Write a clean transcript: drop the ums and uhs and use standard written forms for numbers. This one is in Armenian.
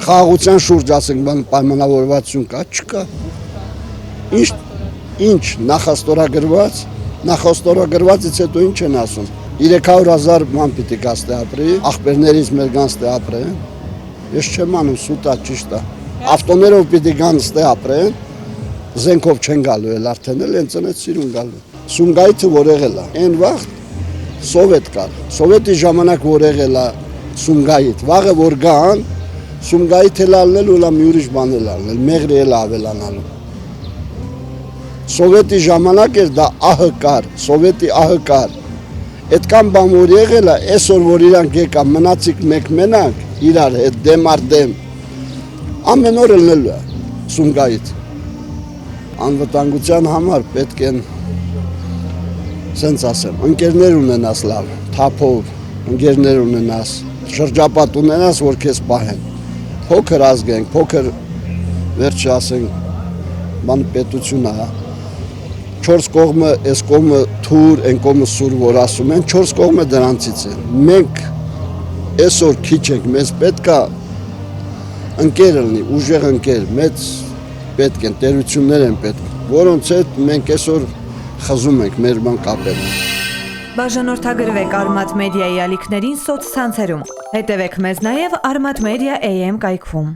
խաղաղության շուրջ ասենք բան պայմանավորվածություն կա, չկա։ Ինչ նախաստորագրվածից հետո ինչ են ասում։ 300,000 ման պիտի գաստե ապրի, աղբերներից մեր գան ստե ապրեն։ Ես չեմ անում սուտա ճիշտ է։ Ավտոներով պիտի գան ստե ապրեն, զենքով չեն գալու էլ արդեն էլ հենց այդ սիրուն գալու։ Սումգայիթը որ եղել է, այն վաղ սովետ կար։ Սովետի ժամանակ որ եղել է Սումգայիթ, վաղը որ գան, Սումգայիթ էլ ալնել ու լա մի ուրիշ բան էլ ալնել, մեղրի էլ ավելանալու։ Սովետի ժամանակ էր դա ահը կար, սովետի ահը կար։ Այդքան բան որ եղել է, այսօր որ իրանք եկա մնացիք մեկ մենակ, իրար հետ դեմ առ դեմ, ամեն օր ելնելու է Սումգայիթ։ Անվտանգության համար պետք են, սենց ասեմ, ընկերներ ունենաս լավ, թափով, ընկերներ ունենաս, շրջապատ ունենաս, որ քեզ պահեն։ Փոքր ազգ ենք, փոքր վերջը ասենք, բան պետություն է, 4 կողմը, այս կողմը թուր, այն կողմը սուր, որ ասում են, 4 կողմը դրանցից են։ Մենք այսօր քիչ ենք, մեզ պետք է ընկեր լինի, ուժեղ ընկեր, մեծ պետք են, տերություններ են պետք, որոնց հետ մենք այսօր խզում ենք մեր բան կապել։ Բաժանորդագրվեք Արմաթ մեդիայի ալիքներին սոցցանցերում։ Հետևեք մեզ նաև Արմաթ մեդիա AM կայքում։